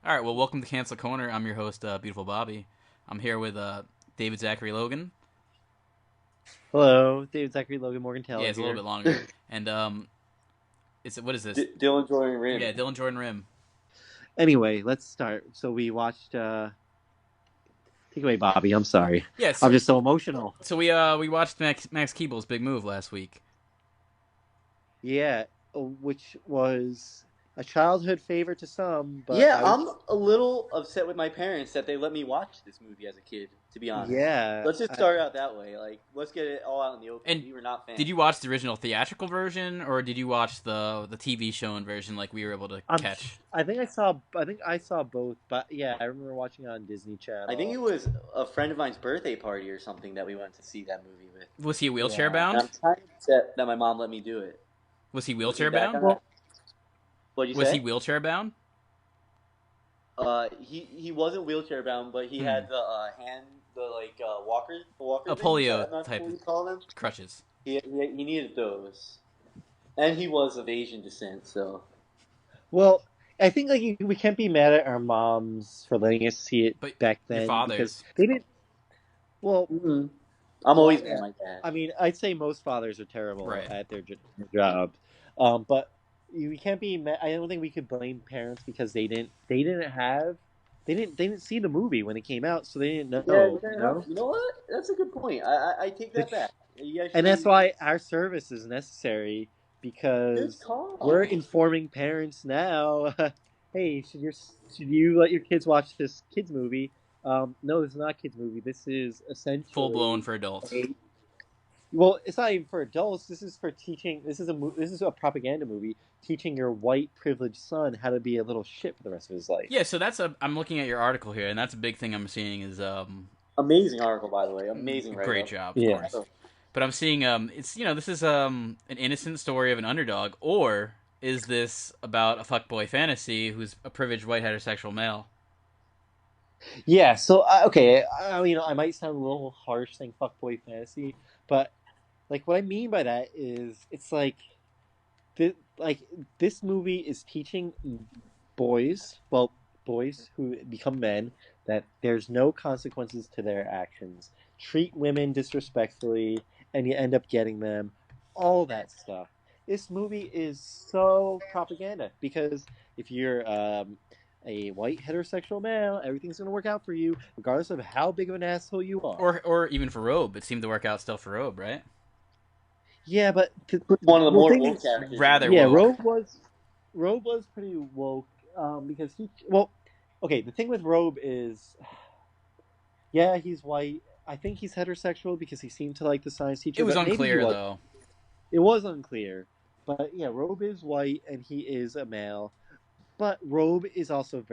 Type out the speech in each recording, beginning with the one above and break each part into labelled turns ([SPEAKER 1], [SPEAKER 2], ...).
[SPEAKER 1] All right, well, welcome to Cancel Corner. I'm your host, Beautiful Bobby. I'm here with David Zachary Logan.
[SPEAKER 2] Hello, David Zachary, Logan, Morgan
[SPEAKER 1] Yeah,
[SPEAKER 2] Taylor
[SPEAKER 1] it's a little
[SPEAKER 2] here.
[SPEAKER 1] bit longer. And what is this?
[SPEAKER 3] Dylan Jordan Rim.
[SPEAKER 1] Yeah, Dylan Jordan Rim.
[SPEAKER 2] Anyway, let's start. So we watched. Take away, Bobby. I'm sorry.
[SPEAKER 1] Yeah,
[SPEAKER 2] I'm
[SPEAKER 1] so
[SPEAKER 2] just so emotional.
[SPEAKER 1] we watched Max Keeble's big move last week.
[SPEAKER 2] Yeah, which was a childhood favorite to some, but
[SPEAKER 3] Yeah,
[SPEAKER 2] I would.
[SPEAKER 3] I'm a little upset with my parents that they let me watch this movie as a kid, to be honest.
[SPEAKER 2] Yeah,
[SPEAKER 3] Let's just start out that way. Like, let's get it all out in the open.
[SPEAKER 1] And
[SPEAKER 3] We were not
[SPEAKER 1] did
[SPEAKER 3] fans.
[SPEAKER 1] you watch the original theatrical version, or did you watch the TV shown version like we were able to
[SPEAKER 2] I'm.
[SPEAKER 1] catch?
[SPEAKER 2] I think I saw. I think I saw both, but yeah, I remember watching it on Disney
[SPEAKER 3] I think
[SPEAKER 2] Channel.
[SPEAKER 3] it was a friend of mine's birthday party or something that we went to see that movie with.
[SPEAKER 1] Was he wheelchair
[SPEAKER 2] Yeah.
[SPEAKER 3] And
[SPEAKER 1] bound?
[SPEAKER 3] I'm kind of upset that my mom let me do it.
[SPEAKER 1] Was he
[SPEAKER 3] Looking
[SPEAKER 1] wheelchair
[SPEAKER 3] back
[SPEAKER 1] bound?
[SPEAKER 3] on that,
[SPEAKER 2] Well,
[SPEAKER 3] what'd you
[SPEAKER 1] Was he
[SPEAKER 3] say?
[SPEAKER 1] wheelchair bound?
[SPEAKER 3] He wasn't wheelchair bound, but he
[SPEAKER 1] Hmm.
[SPEAKER 3] had the walker
[SPEAKER 1] A
[SPEAKER 3] things.
[SPEAKER 1] polio
[SPEAKER 3] I'm not sure
[SPEAKER 1] type
[SPEAKER 3] what you call them.
[SPEAKER 1] crutches.
[SPEAKER 3] He needed those. And he was of Asian descent, so.
[SPEAKER 2] well, I think we can't be mad at our moms for letting us see it
[SPEAKER 1] But
[SPEAKER 2] back
[SPEAKER 1] your
[SPEAKER 2] then because
[SPEAKER 1] fathers.
[SPEAKER 2] they didn't. Well,
[SPEAKER 3] Mm-hmm. I'm
[SPEAKER 2] Well,
[SPEAKER 3] always mad at my dad.
[SPEAKER 2] I mean, I'd say most fathers are terrible
[SPEAKER 1] Right.
[SPEAKER 2] at their job, but we can't be. I don't think we could blame parents because they didn't. They didn't have. They didn't see the movie when it came out, so they didn't
[SPEAKER 3] Yeah,
[SPEAKER 2] know.
[SPEAKER 3] fair enough. You know what? That's a good point. I take that back. You
[SPEAKER 2] And that's
[SPEAKER 3] actually
[SPEAKER 2] why our service is necessary
[SPEAKER 3] good
[SPEAKER 2] because we're
[SPEAKER 3] call.
[SPEAKER 2] informing parents now. Hey, should you let your kids watch this kids movie? No, this is not a kids movie. This is
[SPEAKER 1] Full blown
[SPEAKER 2] essentially
[SPEAKER 1] for adults.
[SPEAKER 2] a Well, it's not even for adults. This is for teaching. This is a propaganda movie teaching your white privileged son how to be a little shit for the rest of his life.
[SPEAKER 1] Yeah, so I'm looking at your article here, and that's a big thing I'm seeing is
[SPEAKER 3] Amazing article, by the way. Amazing write
[SPEAKER 1] great
[SPEAKER 3] up.
[SPEAKER 1] job, of
[SPEAKER 2] Yeah.
[SPEAKER 1] course. But I'm seeing it's this is an innocent story of an underdog, or is this about a fuckboy fantasy who's a privileged white heterosexual male?
[SPEAKER 2] Yeah. So okay, I might sound a little harsh saying fuckboy fantasy, but like what I mean by that is it's like this movie is teaching boys, well, boys who become men, that there's no consequences to their actions. Treat women disrespectfully, and you end up getting them. All that stuff. This movie is so propaganda because if you're a white heterosexual male, everything's gonna work out for you, regardless of how big of an asshole you are.
[SPEAKER 1] Or even for Robe, it seemed to work out still for Robe, right?
[SPEAKER 2] Yeah, but
[SPEAKER 3] One of the
[SPEAKER 2] well,
[SPEAKER 3] more
[SPEAKER 2] thing
[SPEAKER 3] woke
[SPEAKER 2] is,
[SPEAKER 3] characters in the
[SPEAKER 1] Rather
[SPEAKER 2] yeah,
[SPEAKER 3] movie.
[SPEAKER 1] woke.
[SPEAKER 2] Robe was pretty woke because okay, the thing with Robe is, yeah, he's white. I think he's heterosexual because he seemed to like the science
[SPEAKER 1] It
[SPEAKER 2] teacher,
[SPEAKER 1] was
[SPEAKER 2] but maybe he
[SPEAKER 1] unclear
[SPEAKER 2] was.
[SPEAKER 1] though.
[SPEAKER 2] It was unclear, but yeah, Robe is white and he is a male. But Robe is also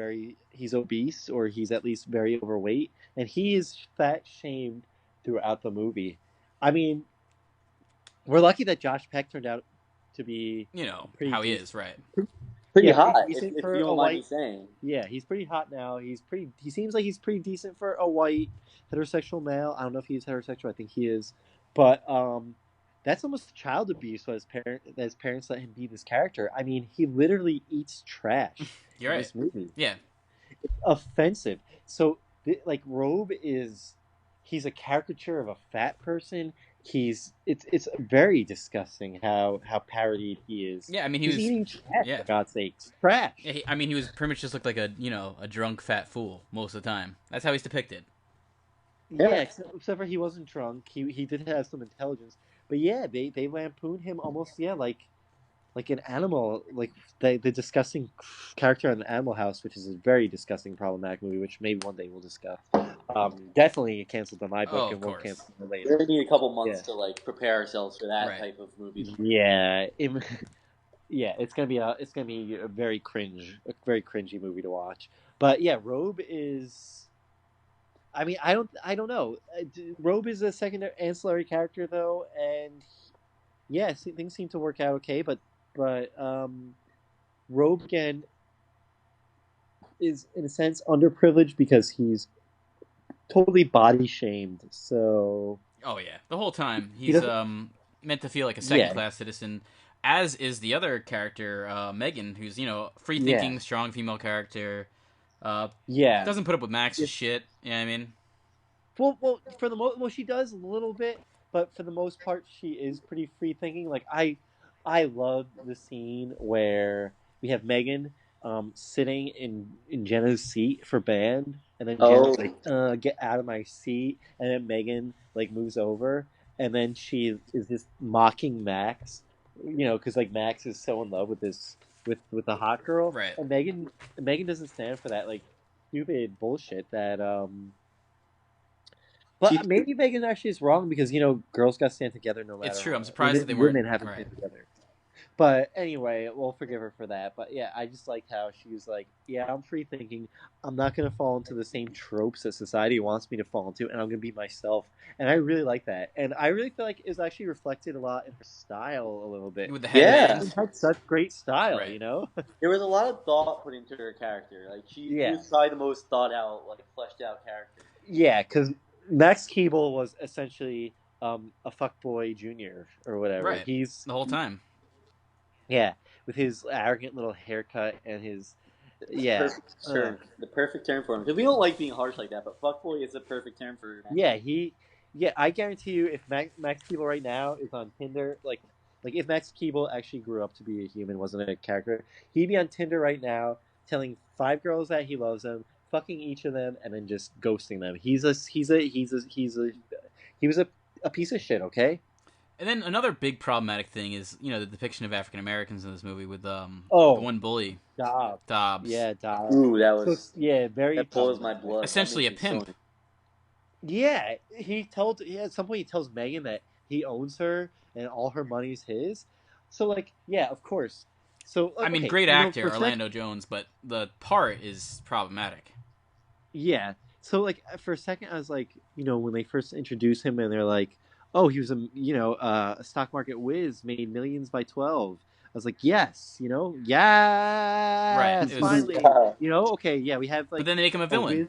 [SPEAKER 2] he's obese or he's at least very overweight, and he is fat shamed throughout the movie. I mean, we're lucky that Josh Peck turned out to be
[SPEAKER 1] You know
[SPEAKER 2] pretty
[SPEAKER 1] how he
[SPEAKER 2] decent.
[SPEAKER 1] is, right?
[SPEAKER 3] Pretty
[SPEAKER 2] Yeah, pretty
[SPEAKER 3] hot,
[SPEAKER 2] decent
[SPEAKER 3] if
[SPEAKER 2] for
[SPEAKER 3] you
[SPEAKER 2] a
[SPEAKER 3] don't mind me
[SPEAKER 2] white.
[SPEAKER 3] saying.
[SPEAKER 2] Yeah, he's pretty hot now. He seems like he's pretty decent for a white heterosexual male. I don't know if he's heterosexual. I think he is, but that's almost child abuse. What his parents let him be this character. I mean, he literally eats trash
[SPEAKER 1] You're
[SPEAKER 2] in
[SPEAKER 1] right.
[SPEAKER 2] this movie.
[SPEAKER 1] Yeah.
[SPEAKER 2] It's offensive. So, like, Robe is he's a caricature of a fat person. It's very disgusting how parodied he is.
[SPEAKER 1] Yeah, I mean he
[SPEAKER 2] He's
[SPEAKER 1] was
[SPEAKER 2] eating trash,
[SPEAKER 1] yeah.
[SPEAKER 2] for God's sakes. Trash.
[SPEAKER 1] Yeah, I mean he was pretty much just looked like a drunk fat fool most of the time. That's how he's depicted.
[SPEAKER 2] Yeah,
[SPEAKER 3] Yeah.
[SPEAKER 2] except for he wasn't drunk. He did have some intelligence. But yeah, they lampoon him almost, yeah, like an animal, like the disgusting character in the Animal House, which is a very disgusting, problematic movie, which maybe one day we'll discuss. Definitely canceled in my book,
[SPEAKER 1] Oh, of
[SPEAKER 2] and we'll
[SPEAKER 1] course.
[SPEAKER 2] cancel it
[SPEAKER 3] We're
[SPEAKER 2] later.
[SPEAKER 3] gonna need a couple
[SPEAKER 2] Yeah,
[SPEAKER 3] months to like prepare ourselves for that
[SPEAKER 1] Right.
[SPEAKER 3] type of movie.
[SPEAKER 2] yeah, yeah. It's gonna be a very cringy movie to watch. But yeah, Robe is. I mean, I don't know. Robe is a secondary ancillary character though, and yeah, things seem to work out okay. But Robe again is in a sense underprivileged because he's totally body shamed. So
[SPEAKER 1] Oh yeah. The whole time
[SPEAKER 2] he
[SPEAKER 1] he's
[SPEAKER 2] doesn't.
[SPEAKER 1] meant to feel like a second
[SPEAKER 2] Yeah,
[SPEAKER 1] class citizen, as is the other character, Megan, who's free
[SPEAKER 2] yeah,
[SPEAKER 1] thinking, strong female character.
[SPEAKER 2] Yeah.
[SPEAKER 1] Doesn't put up with Max's
[SPEAKER 2] It's-
[SPEAKER 1] shit. Yeah, I mean,
[SPEAKER 2] Well, for the well, she does a little bit, but for the most part, she is pretty free thinking. Like I love the scene where we have Megan sitting in Jenna's seat for band, and then
[SPEAKER 3] Oh.
[SPEAKER 2] Jenna's like, "Get out of my seat," and then Megan like moves over, and then she is just mocking Max, because like Max is so in love with this with the hot girl,
[SPEAKER 1] right.
[SPEAKER 2] and Megan doesn't stand for that like stupid bullshit that
[SPEAKER 3] She-
[SPEAKER 2] But maybe Megan actually is wrong because girls got to stand together no matter.
[SPEAKER 1] It's true. I'm
[SPEAKER 2] what.
[SPEAKER 1] surprised that
[SPEAKER 2] Even
[SPEAKER 1] they weren't.
[SPEAKER 2] women have to
[SPEAKER 1] Right.
[SPEAKER 2] stand together. But anyway, we'll forgive her for that. But yeah, I just liked how she was like, "Yeah, I'm free thinking. I'm not gonna fall into the same tropes that society wants me to fall into, and I'm gonna be myself." And I really like that. And I really feel like it's actually reflected a lot in her style a little bit.
[SPEAKER 1] With the
[SPEAKER 3] Yeah.
[SPEAKER 1] headbands.
[SPEAKER 2] She had such great style,
[SPEAKER 1] Right.
[SPEAKER 3] There was a lot of thought put into her character. Like she
[SPEAKER 2] Yeah.
[SPEAKER 3] was probably the most thought out, like fleshed out character.
[SPEAKER 2] Yeah, because Max Keeble was essentially a fuckboy junior or whatever.
[SPEAKER 1] Right.
[SPEAKER 2] He's
[SPEAKER 1] The whole time.
[SPEAKER 2] Yeah, with his arrogant little haircut and his
[SPEAKER 3] Perfect term. The perfect term for him. Because we don't like being harsh like that, but fuckboy is the perfect term for.
[SPEAKER 2] I guarantee you, if Max Keeble right now is on Tinder, like if Max Keeble actually grew up to be a human, wasn't a character, he'd be on Tinder right now, telling 5 girls that he loves them, fucking each of them, and then just ghosting them. He was a piece of shit. Okay.
[SPEAKER 1] And then another big problematic thing is, the depiction of African Americans in this movie with the
[SPEAKER 2] Oh,
[SPEAKER 1] one bully,
[SPEAKER 2] Dobbs.
[SPEAKER 1] Dobbs.
[SPEAKER 2] Yeah, Dobbs.
[SPEAKER 3] Ooh, that was.
[SPEAKER 2] Very.
[SPEAKER 3] That boils my
[SPEAKER 2] problematic.
[SPEAKER 3] blood.
[SPEAKER 1] Essentially
[SPEAKER 3] That
[SPEAKER 1] a
[SPEAKER 3] makes me
[SPEAKER 1] pimp.
[SPEAKER 3] so-
[SPEAKER 2] Yeah, at some point he tells Megan that he owns her and all her money's his. So like, yeah, of course. So
[SPEAKER 1] I mean,
[SPEAKER 2] okay,
[SPEAKER 1] great actor,
[SPEAKER 2] for a sec-
[SPEAKER 1] Orlando Jones, but the part is problematic.
[SPEAKER 2] Yeah. So like for a second I was like, when they first introduce him and they're like, "Oh, he was a stock market whiz, made millions by 12." I was like, "Yes, yes,
[SPEAKER 1] Right, it was-
[SPEAKER 2] finally." Okay, yeah, we have like
[SPEAKER 1] But then they make him a villain.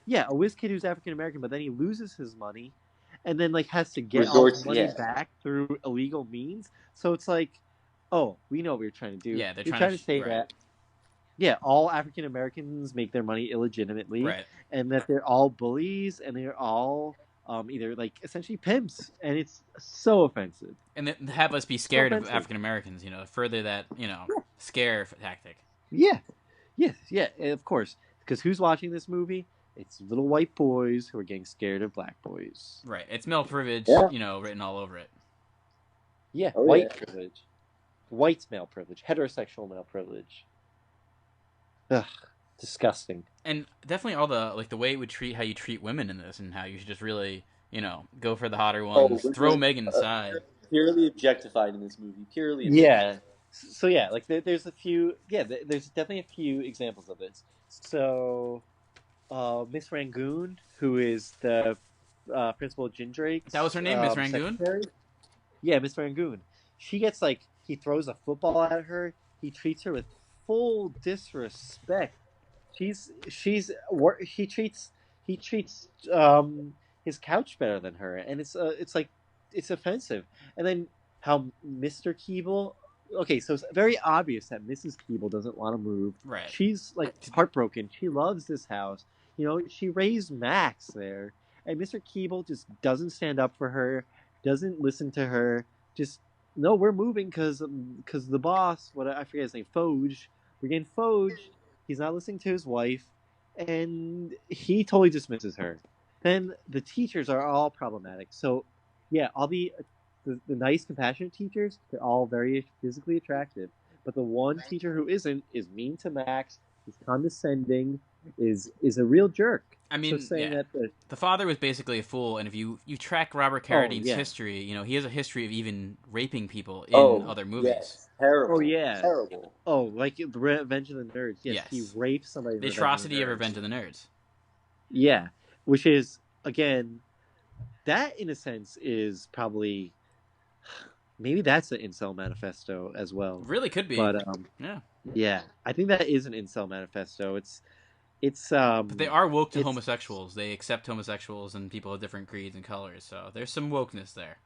[SPEAKER 2] a whiz kid who's African American, but then he loses his money, and then like has to get all
[SPEAKER 3] Resorts,
[SPEAKER 2] his money
[SPEAKER 3] yeah.
[SPEAKER 2] back through illegal means. So it's like, oh, we know what you're trying to do.
[SPEAKER 1] Yeah, they're
[SPEAKER 2] You're
[SPEAKER 1] trying
[SPEAKER 2] trying
[SPEAKER 1] to
[SPEAKER 2] to say
[SPEAKER 1] right.
[SPEAKER 2] that, yeah, all African Americans make their money illegitimately,
[SPEAKER 1] Right.
[SPEAKER 2] and that they're all bullies and they're all either like essentially pimps, and it's so offensive.
[SPEAKER 1] And then have us be scared of
[SPEAKER 2] offensive.
[SPEAKER 1] African Americans, further that, scare tactic.
[SPEAKER 2] Yeah, yeah, of course. Because who's watching this movie? It's little white boys who are getting scared of black boys.
[SPEAKER 1] Right. It's male privilege,
[SPEAKER 3] Yeah.
[SPEAKER 1] written all over it.
[SPEAKER 2] Yeah,
[SPEAKER 3] Oh,
[SPEAKER 2] white
[SPEAKER 3] yeah.
[SPEAKER 2] privilege. White male privilege. Heterosexual male privilege. Ugh, disgusting.
[SPEAKER 1] And definitely all the way it would treat how you treat women in this and how you should just really, go for the hotter ones.
[SPEAKER 3] we're
[SPEAKER 1] Throw
[SPEAKER 3] just,
[SPEAKER 1] Megan aside.
[SPEAKER 3] Purely objectified in this movie. Purely.
[SPEAKER 2] Yeah. So yeah, like there's a few. Yeah, there's definitely a few examples of this. So, Miss Rangoon, who is the principal of Gindrake.
[SPEAKER 1] That was her name, Miss Rangoon?
[SPEAKER 2] secretary. Yeah, Miss Rangoon. She gets like he throws a football at her. He treats her with full disrespect. He treats his couch better than her, and it's like it's offensive. And then how Mr. Keeble. Okay, so it's very obvious that Mrs. Keeble doesn't want to move.
[SPEAKER 1] Right.
[SPEAKER 2] She's like heartbroken. She loves this house. She raised Max there, and Mr. Keeble just doesn't stand up for her, doesn't listen to her. Just no, we're moving because the boss, what I forget his name, Foge. We're getting Foge. He's not listening to his wife, and he totally dismisses her. Then the teachers are all problematic. So, yeah, all the nice, compassionate teachers, they're all very physically attractive. But the one teacher who isn't is mean to Max, is condescending, is a real jerk.
[SPEAKER 1] I mean,
[SPEAKER 2] so saying that
[SPEAKER 1] the father was basically a fool, and if you track Robert Carradine's
[SPEAKER 2] yeah.
[SPEAKER 1] history, he has a history of even raping people in other movies.
[SPEAKER 3] Yes. Terrible.
[SPEAKER 2] Oh, yeah.
[SPEAKER 3] Terrible.
[SPEAKER 2] Oh, like Revenge of the Nerds. Yes. He rapes somebody.
[SPEAKER 1] The atrocity of Revenge of the Nerds.
[SPEAKER 2] Yeah, which is, again, that in a sense is probably, maybe that's an incel manifesto as well.
[SPEAKER 1] Really could be.
[SPEAKER 2] But
[SPEAKER 1] yeah,
[SPEAKER 2] I think that is an incel manifesto. It's
[SPEAKER 1] but they are woke to homosexuals. They accept homosexuals and people of different creeds and colors. So there's some wokeness there.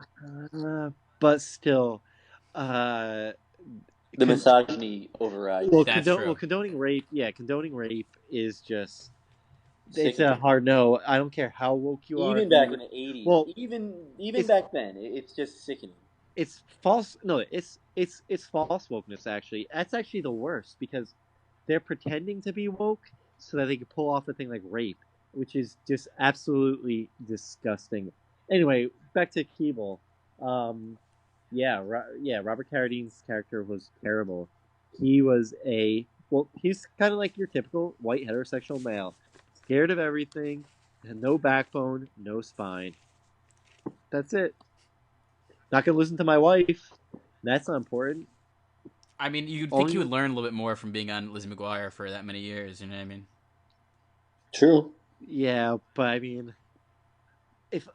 [SPEAKER 2] But still,
[SPEAKER 3] The misogyny overrides.
[SPEAKER 2] Well,
[SPEAKER 1] That's true.
[SPEAKER 2] condoning rape. Yeah, condoning rape is just. It's a
[SPEAKER 3] Sickening.
[SPEAKER 2] hard no. I don't care how woke you are.
[SPEAKER 3] Even back in the 80s,
[SPEAKER 2] Well,
[SPEAKER 3] even
[SPEAKER 2] it's
[SPEAKER 3] back then, it's just sickening.
[SPEAKER 2] it's false. No, it's false wokeness. Actually, that's actually the worst because they're pretending to be woke so that they can pull off a thing like rape, which is just absolutely disgusting. Anyway, back to Keeble. Yeah, Robert Carradine's character was terrible. He was he's kind of like your typical white heterosexual male, scared of everything, no backbone, no spine. That's it. Not gonna listen to my wife. That's not important.
[SPEAKER 1] I mean, you'd think you would learn a little bit more from being on Lizzie McGuire for that many years. You know what I mean?
[SPEAKER 3] True.
[SPEAKER 2] Yeah, but I mean, if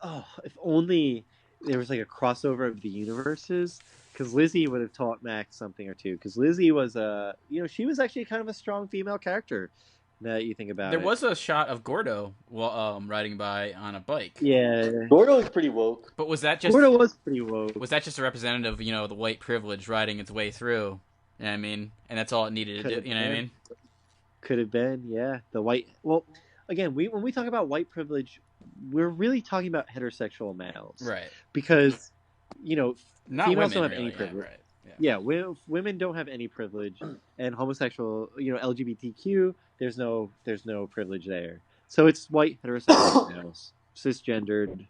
[SPEAKER 2] only there was like a crossover of the universes, because Lizzie would have taught Max something or two. Because Lizzie was she was actually kind of a strong female character. Now that you think about
[SPEAKER 1] There
[SPEAKER 2] it,
[SPEAKER 1] was a shot of Gordo riding by on a bike.
[SPEAKER 2] yeah,
[SPEAKER 3] Gordo is pretty woke.
[SPEAKER 1] But was that just
[SPEAKER 2] Gordo was pretty woke.
[SPEAKER 1] was that just a representative of, the white privilege riding its way through? You know what I mean? And that's all it needed to do. You know what I mean?
[SPEAKER 2] Could have been, yeah. The white. Well, again, when we talk about white privilege, we're really talking about heterosexual males,
[SPEAKER 1] Right.
[SPEAKER 2] Because
[SPEAKER 1] Not
[SPEAKER 2] females
[SPEAKER 1] women,
[SPEAKER 2] don't have
[SPEAKER 1] really.
[SPEAKER 2] any privilege.
[SPEAKER 1] Yeah,
[SPEAKER 2] right. Yeah, women don't have any privilege, and homosexual, LGBTQ, there's no privilege there. So it's white heterosexual males, cisgendered.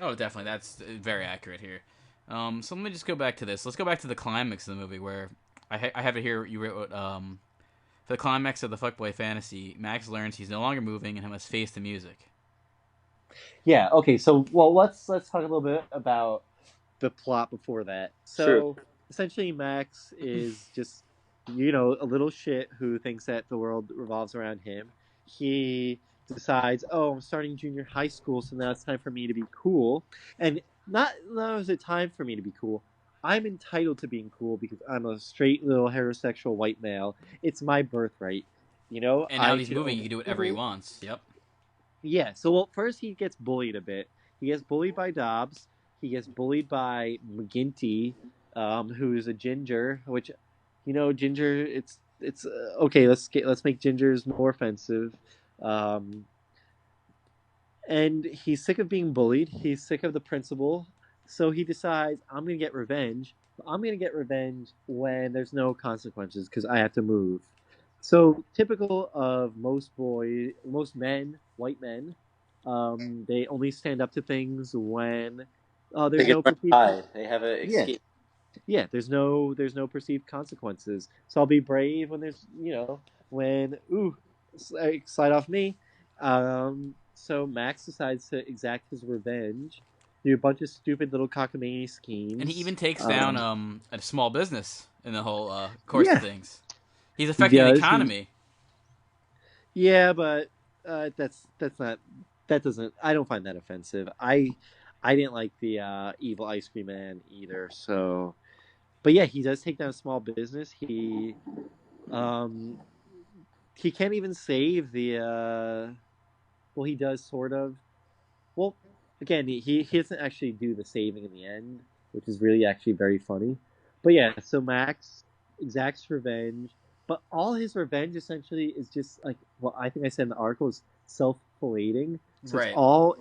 [SPEAKER 1] Oh, definitely. That's very accurate here. So let me just go back to this. Let's go back to the climax of the movie where I have it here. You wrote for the climax of the fuckboy fantasy, Max learns he's no longer moving and must face the music.
[SPEAKER 2] Yeah. Okay. So, let's talk a little bit about the plot before that. So, essentially, Max is just a little shit who thinks that the world revolves around him. He decides, oh, I'm starting junior high school, so now it's time for me to be cool. And not is it time for me to be cool. I'm entitled to being cool because I'm a straight little heterosexual white male. It's my birthright.
[SPEAKER 1] And now he's moving, he can do whatever he wants. Yep.
[SPEAKER 2] Yeah. So, first he gets bullied a bit. He gets bullied by Dobbs. He gets bullied by McGinty, who's a ginger. Which, ginger. It's okay. Let's make gingers more offensive. And he's sick of being bullied. He's sick of the principal. So he decides, I'm gonna get revenge. I'm gonna get revenge when there's no consequences because I have to move. So typical of most men, white men, they only stand up to things when there's no perceived.
[SPEAKER 3] They have an escape.
[SPEAKER 2] Yeah, there's no perceived consequences. So I'll be brave when there's when slide off me. So Max decides to exact his revenge, do a bunch of stupid little cockamamie schemes,
[SPEAKER 1] and he even takes down a small business in the whole course of things. He's affecting the economy.
[SPEAKER 2] Yeah, but that's not. That doesn't. I don't find that offensive. I didn't like the evil ice cream man either. So, but yeah, he does take down a small business. He can't even save the. Well, he does sort of. Well, again, he doesn't actually do the saving in the end, which is really actually very funny. But yeah, so Max exacts revenge. But all his revenge essentially is just like what I think I said in the article is self-flating. So
[SPEAKER 1] right.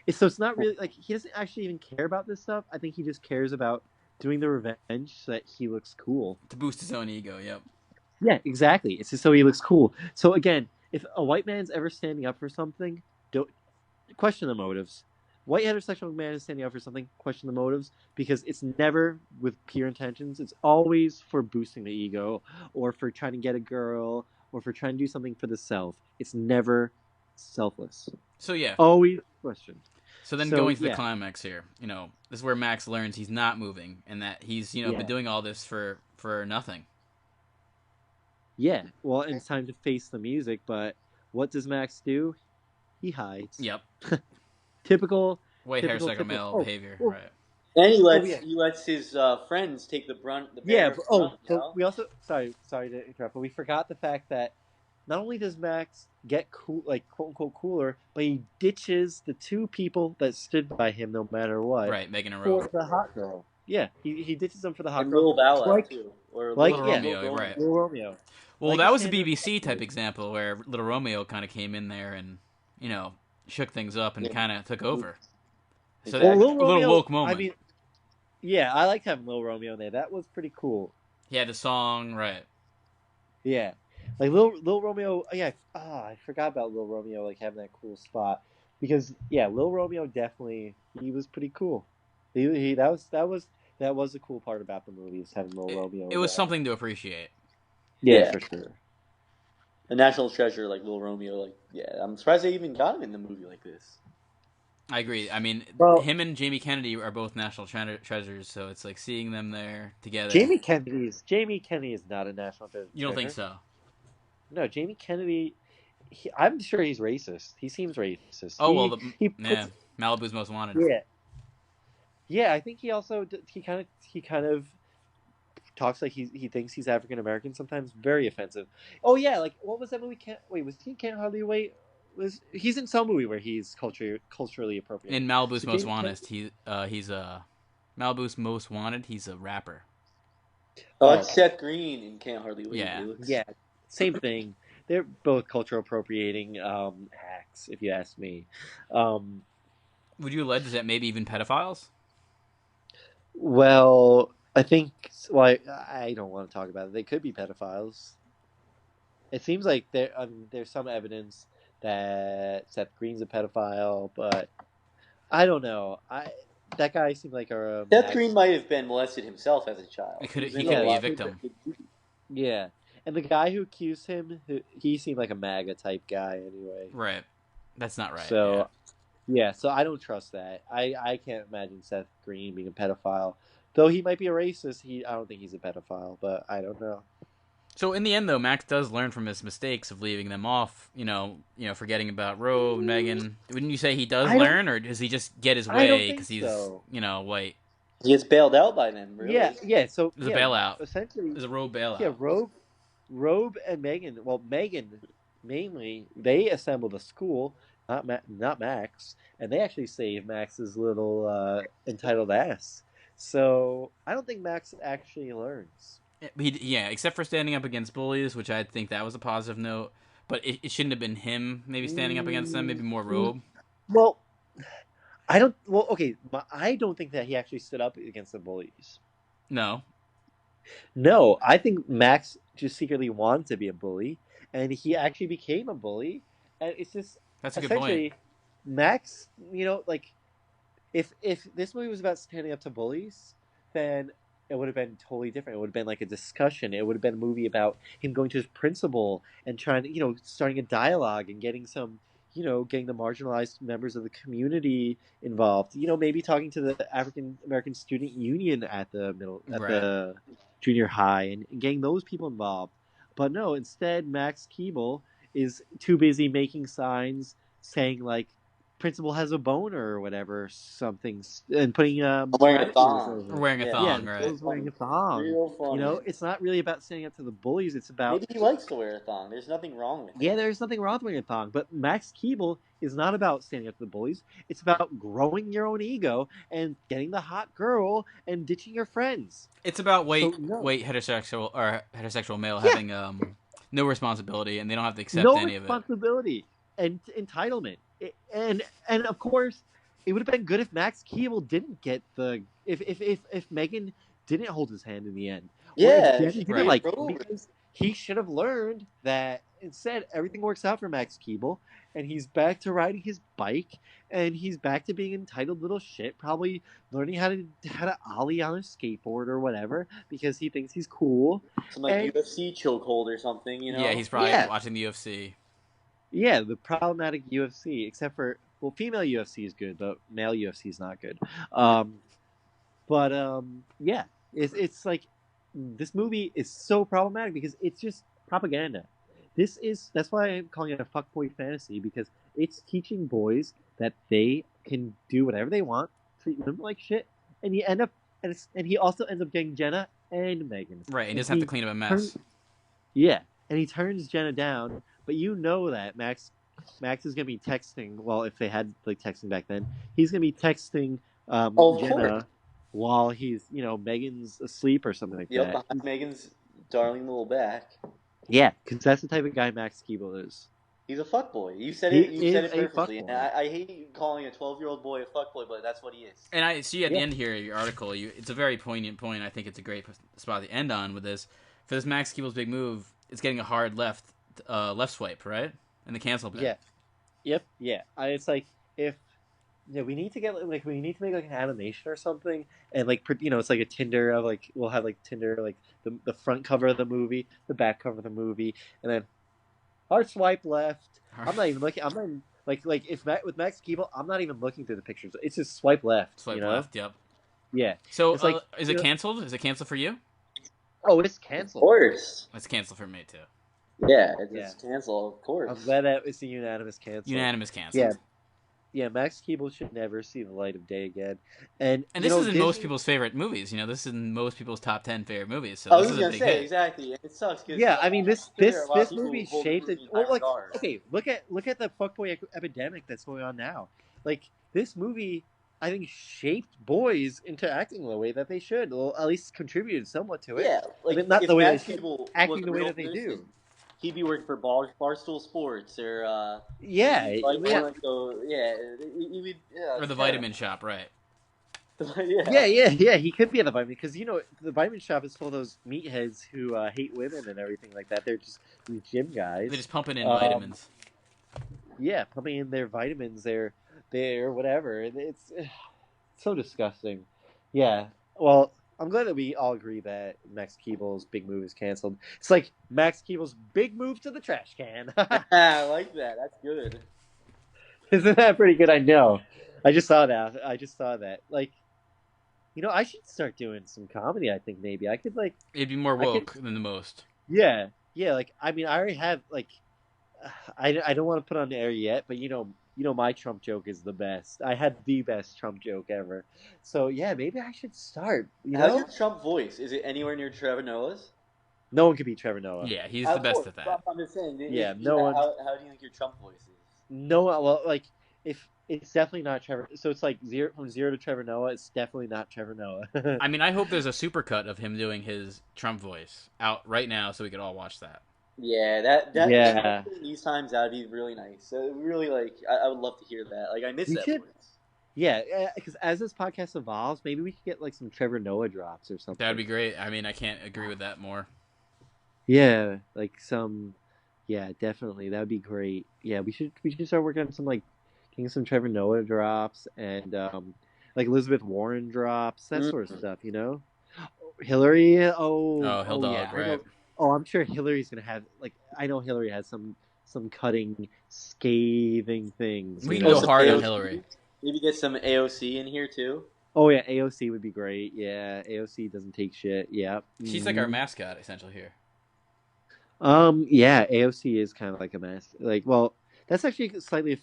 [SPEAKER 2] It's not really like he doesn't actually even care about this stuff. I think he just cares about doing the revenge so that he looks cool.
[SPEAKER 1] To boost his own ego, yep.
[SPEAKER 2] Yeah, exactly. It's just so he looks cool. So again, if a white man's ever standing up for something, don't question the motives. White heterosexual man is standing up for something, question the motives, because it's never with pure intentions. It's always for boosting the ego, or for trying to get a girl, or for trying to do something for the self. It's never selfless.
[SPEAKER 1] So yeah.
[SPEAKER 2] Always question.
[SPEAKER 1] So then going to the climax here, this is where Max learns he's not moving, and that he's, been doing all this for nothing.
[SPEAKER 2] Yeah, well, it's time to face the music, but what does Max do? He hides.
[SPEAKER 1] Yep.
[SPEAKER 2] Typical
[SPEAKER 1] white heterosexual male behavior, right?
[SPEAKER 3] And he lets his friends take the brunt.
[SPEAKER 2] But we also sorry to interrupt, but we forgot the fact that not only does Max get cool, like quote unquote cooler, but he ditches the two people that stood by him no matter what.
[SPEAKER 1] Right, Megan and Robe.
[SPEAKER 2] For the hot girl. Yeah, he ditches them for the hot
[SPEAKER 3] and
[SPEAKER 2] girl.
[SPEAKER 3] Little Bow Wow
[SPEAKER 2] Like,
[SPEAKER 3] too, or
[SPEAKER 1] Little
[SPEAKER 2] yeah,
[SPEAKER 1] Romeo, right?
[SPEAKER 2] Little Romeo.
[SPEAKER 1] Well,
[SPEAKER 2] Like
[SPEAKER 1] that
[SPEAKER 2] a
[SPEAKER 1] was a
[SPEAKER 2] standard.
[SPEAKER 1] BBC type example where Little Romeo kind of came in there and shook things up and
[SPEAKER 3] Yeah.
[SPEAKER 1] kind of took over. So
[SPEAKER 2] Well,
[SPEAKER 3] Exactly.
[SPEAKER 2] Little
[SPEAKER 1] a little
[SPEAKER 2] Romeo.
[SPEAKER 1] woke moment.
[SPEAKER 2] I mean, yeah, I liked having Little Romeo in there. That was pretty cool.
[SPEAKER 1] He had the song, right?
[SPEAKER 2] Yeah, like Little Romeo. Yeah, I forgot about Little Romeo like having that cool spot because yeah, Little Romeo definitely he was pretty cool. He that was the cool part about the movie is having Little Romeo.
[SPEAKER 1] It was something to appreciate.
[SPEAKER 2] Yeah, for sure.
[SPEAKER 3] A national treasure like Little Romeo. Like, yeah, I'm surprised they even got him in the movie like this.
[SPEAKER 1] I agree. I mean,
[SPEAKER 2] Well,
[SPEAKER 1] him and Jamie Kennedy are both national treasures, so it's like seeing them there together.
[SPEAKER 2] Jamie Kennedy is not a national treasure.
[SPEAKER 1] You don't think so?
[SPEAKER 2] No, Jamie Kennedy. I'm sure he's racist. He seems racist.
[SPEAKER 1] Oh
[SPEAKER 2] he puts,
[SPEAKER 1] Malibu's Most Wanted.
[SPEAKER 2] Yeah, yeah. I think he also he kind of talks like he thinks he's African American. Sometimes very offensive. Oh yeah, like what was that movie? Was he Can't Hardly Wait? He's in some movie where he's culturally appropriate.
[SPEAKER 1] In Malibu's Most Wanted, he's Malibu's Most Wanted. He's a rapper.
[SPEAKER 3] Oh, it's Seth Green in Can't Hardly Wait.
[SPEAKER 2] Yeah, same thing. They're both cultural appropriating hacks, if you ask me.
[SPEAKER 1] Would you allege that maybe even pedophiles?
[SPEAKER 2] Well, I think. Well, I don't want to talk about it. They could be pedophiles. It seems like there's some evidence that Seth Green's a pedophile, but I don't know. That guy seemed like a
[SPEAKER 3] Seth Green might have been molested himself as a child.
[SPEAKER 1] He could be a victim.
[SPEAKER 2] Yeah, and the guy who accused him, he seemed like a MAGA type guy anyway.
[SPEAKER 1] Right, that's not right.
[SPEAKER 2] So, yeah, so I don't trust that. I can't imagine Seth Green being a pedophile, though he might be a racist. I don't think he's a pedophile, but I don't know.
[SPEAKER 1] So in the end, though, Max does learn from his mistakes of leaving them off. Forgetting about Robe and Megan. Wouldn't you say he does learn, or does he just get his way because he's white?
[SPEAKER 3] He gets bailed out by them. Really?
[SPEAKER 2] Yeah. So
[SPEAKER 1] there's a bailout.
[SPEAKER 2] Essentially,
[SPEAKER 1] there's a Robe bailout.
[SPEAKER 2] Yeah, Robe and Megan. Well, Megan mainly they assemble the school, not Max, and they actually save Max's little entitled ass. So I don't think Max actually learns.
[SPEAKER 1] Except for standing up against bullies, which I think that was a positive note. But it shouldn't have been him maybe standing up against them. Maybe more Robe.
[SPEAKER 2] Well, I don't. Well, okay, but I don't think that he actually stood up against the bullies.
[SPEAKER 1] No,
[SPEAKER 2] I think Max just secretly wanted to be a bully, and he actually became a bully. And it's just
[SPEAKER 1] that's a good point.
[SPEAKER 2] Max, like if this movie was about standing up to bullies, then it would have been totally different. It would have been like a discussion. It would have been a movie about him going to his principal and trying to, starting a dialogue and getting some, getting the marginalized members of the community involved. Maybe talking to the African American Student Union at the junior high and getting those people involved. But no, instead, Max Keeble is too busy making signs saying like, principal has a boner or whatever, something, and putting
[SPEAKER 3] wearing a thong.
[SPEAKER 1] Wearing a thong, right?
[SPEAKER 2] Wearing a thong.
[SPEAKER 3] Real funny.
[SPEAKER 2] It's not really about standing up to the bullies. It's about
[SPEAKER 3] maybe he likes to wear a thong. There's nothing wrong with it.
[SPEAKER 2] Yeah, there's nothing wrong with wearing a thong. But Max Keeble is not about standing up to the bullies. It's about growing your own ego and getting the hot girl and ditching your friends.
[SPEAKER 1] It's about heterosexual male having no responsibility, and they don't have to accept any of it.
[SPEAKER 2] No responsibility and entitlement. And of course, it would have been good if Max Keeble didn't get if Megan didn't hold his hand in the end.
[SPEAKER 3] Yeah,
[SPEAKER 2] because he should have learned that instead everything works out for Max Keeble, and he's back to riding his bike, and he's back to being entitled little shit, probably learning how to ollie on a skateboard or whatever because he thinks he's cool.
[SPEAKER 3] Some UFC chokehold or something,
[SPEAKER 1] Yeah, he's probably watching the UFC.
[SPEAKER 2] Yeah, the problematic UFC, except for female UFC is good, but male UFC is not good. Yeah, it's like this movie is so problematic because it's just propaganda. That's why I'm calling it a fuckboy fantasy, because it's teaching boys that they can do whatever they want, treat women like shit, and he also ends up getting Jenna and Megan.
[SPEAKER 1] Right, he doesn't have to clean up a mess.
[SPEAKER 2] And he turns Jenna down. But that Max is gonna be texting. Well, if they had like texting back then, he's gonna be texting Jenna. while he's Megan's asleep or something like that.
[SPEAKER 3] Yep, behind Megan's darling little back.
[SPEAKER 2] Yeah, because that's the type of guy Max Keeble is.
[SPEAKER 3] He's a fuckboy. You said
[SPEAKER 2] He
[SPEAKER 3] it. You said
[SPEAKER 2] is
[SPEAKER 3] it
[SPEAKER 2] a
[SPEAKER 3] perfectly. And
[SPEAKER 2] fuckboy.
[SPEAKER 3] I hate calling a 12-year-old boy a fuckboy, but that's what he is.
[SPEAKER 1] And I see at the end here, your article, it's a very poignant point. I think it's a great spot to end on with this. For this Max Keeble's big move, it's getting a hard left swipe, right? And the cancel bit.
[SPEAKER 2] Yeah. Yep. Yeah. It's like if we need to get we need to make like an animation or something, and like it's like a Tinder of like we'll have like Tinder like the front cover of the movie, the back cover of the movie, and then hard swipe left. I'm not even looking. I'm not even, like if with Max Keeble, I'm not even looking through the pictures. It's just swipe left.
[SPEAKER 1] Swipe left. Yep.
[SPEAKER 2] Yeah.
[SPEAKER 1] So it's is it canceled? Is it canceled for you?
[SPEAKER 2] Oh, it's canceled.
[SPEAKER 3] Of course.
[SPEAKER 1] It's canceled for me too.
[SPEAKER 3] Yeah, it's canceled. Of course.
[SPEAKER 2] I'm glad that it's a unanimous cancel.
[SPEAKER 1] Unanimous cancel.
[SPEAKER 2] Yeah, Max Keeble should never see the light of day again. And
[SPEAKER 1] this is in most people's favorite movies. This is in most people's top 10 favorite movies. So this is a big hit.
[SPEAKER 3] Exactly. It sucks.
[SPEAKER 2] Yeah, I mean this movie shaped it. Well, like, okay, look at the fuckboy epidemic that's going on now. Like this movie, I think shaped boys into acting the way that they should. Well, at least contributed somewhat to it.
[SPEAKER 3] Yeah, like
[SPEAKER 2] I mean, not the way
[SPEAKER 3] Max
[SPEAKER 2] they should,
[SPEAKER 3] Keeble
[SPEAKER 2] acting the way that they do.
[SPEAKER 3] He'd be working for Barstool Sports or
[SPEAKER 1] or the Vitamin Shop, right?
[SPEAKER 2] Yeah. He could be at the Vitamin because the Vitamin Shop is full of those meatheads who hate women and everything like that. They're just these gym guys.
[SPEAKER 1] They're just pumping in vitamins.
[SPEAKER 2] Yeah, pumping in their vitamins. They're whatever. It's so disgusting. Yeah. Well, I'm glad that we all agree that Max Keeble's big move is canceled. It's like Max Keeble's big move to the trash can.
[SPEAKER 3] I like that. That's good.
[SPEAKER 2] Isn't that pretty good? I know. I just saw that. Like, I should start doing some comedy. I think maybe I could like.
[SPEAKER 1] It'd be more woke than the most.
[SPEAKER 2] Yeah. Like, I mean, I already have like. I don't want to put on the air yet, but my Trump joke is the best. I had the best Trump joke ever. So yeah, maybe I should start.
[SPEAKER 3] How's your Trump voice? Is it anywhere near Trevor Noah's?
[SPEAKER 2] No one can beat Trevor Noah.
[SPEAKER 1] Yeah, he's the best at that.
[SPEAKER 3] I'm just saying.
[SPEAKER 2] Yeah, no one.
[SPEAKER 3] How do you think your Trump voice is?
[SPEAKER 2] No, well, like if it's definitely not Trevor. So it's like from zero to Trevor Noah. It's definitely not Trevor Noah.
[SPEAKER 1] I mean, I hope there's a supercut of him doing his Trump voice out right now, so we could all watch that.
[SPEAKER 3] Yeah, these times that'd be really nice. Really, like, I would love to hear that. Like, I miss that voice.
[SPEAKER 2] Yeah, because as this podcast evolves, maybe we could get like some Trevor Noah drops or something.
[SPEAKER 1] That'd be great. I mean, I can't agree with that more.
[SPEAKER 2] Yeah, like some. Yeah, definitely, that would be great. Yeah, we should start working on some like getting some Trevor Noah drops and like Elizabeth Warren drops, that sort of stuff. Hillary.
[SPEAKER 1] Hilldog, right?
[SPEAKER 2] Oh, I'm sure Hillary's gonna have I know Hillary has some cutting, scathing things.
[SPEAKER 1] We can go hard on Hillary.
[SPEAKER 3] Maybe get some AOC in here too.
[SPEAKER 2] Oh yeah, AOC would be great. Yeah, AOC doesn't take shit. Yeah,
[SPEAKER 1] she's like our mascot essentially here.
[SPEAKER 2] Yeah, AOC is kind of like a mascot. Like, well, that's actually slightly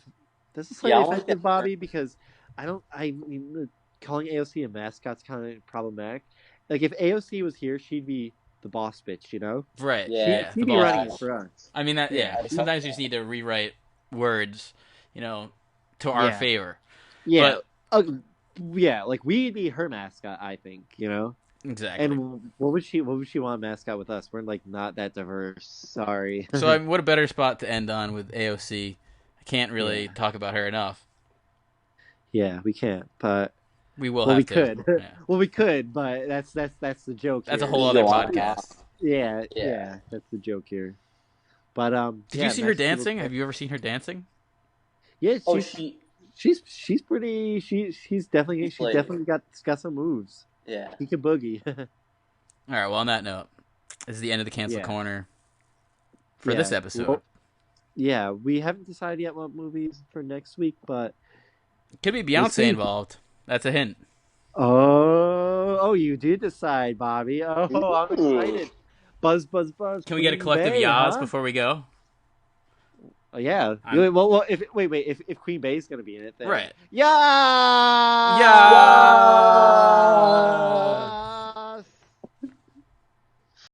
[SPEAKER 2] offensive, Bobby, because I mean, calling AOC a mascot's kind of problematic. Like, if AOC was here, she'd be the boss bitch,
[SPEAKER 1] Right.
[SPEAKER 2] Yeah. She'd be running it for us.
[SPEAKER 1] I mean, sometimes you just need to rewrite words, to our favor.
[SPEAKER 2] Yeah. But, yeah, like, we'd be her mascot, I think,
[SPEAKER 1] Exactly.
[SPEAKER 2] And what would she want a mascot with us? We're, like, not that diverse. Sorry.
[SPEAKER 1] So, what a better spot to end on with AOC. I can't really talk about her enough.
[SPEAKER 2] Yeah, we can't, but...
[SPEAKER 1] We will have to.
[SPEAKER 2] Could. Yeah. Well, we could, but that's the joke.
[SPEAKER 1] That's a whole other podcast.
[SPEAKER 2] Yeah, that's the joke here. But
[SPEAKER 1] did you see her dancing? Have you ever seen her dancing?
[SPEAKER 2] Yeah, she's pretty. She's definitely got some moves.
[SPEAKER 3] Yeah,
[SPEAKER 2] he can boogie.
[SPEAKER 1] All right. Well, on that note, this is the end of the cancel corner for this episode. Well,
[SPEAKER 2] yeah, we haven't decided yet what movies for next week, but
[SPEAKER 1] could be Beyonce involved. That's a hint.
[SPEAKER 2] Oh, you did decide, Bobby. Oh, I'm excited. Buzz.
[SPEAKER 1] Can we get a collective yas before we go?
[SPEAKER 2] Oh, yeah. Well, if Queen Bey's going to be in it, then...
[SPEAKER 1] Right.
[SPEAKER 2] Yeah!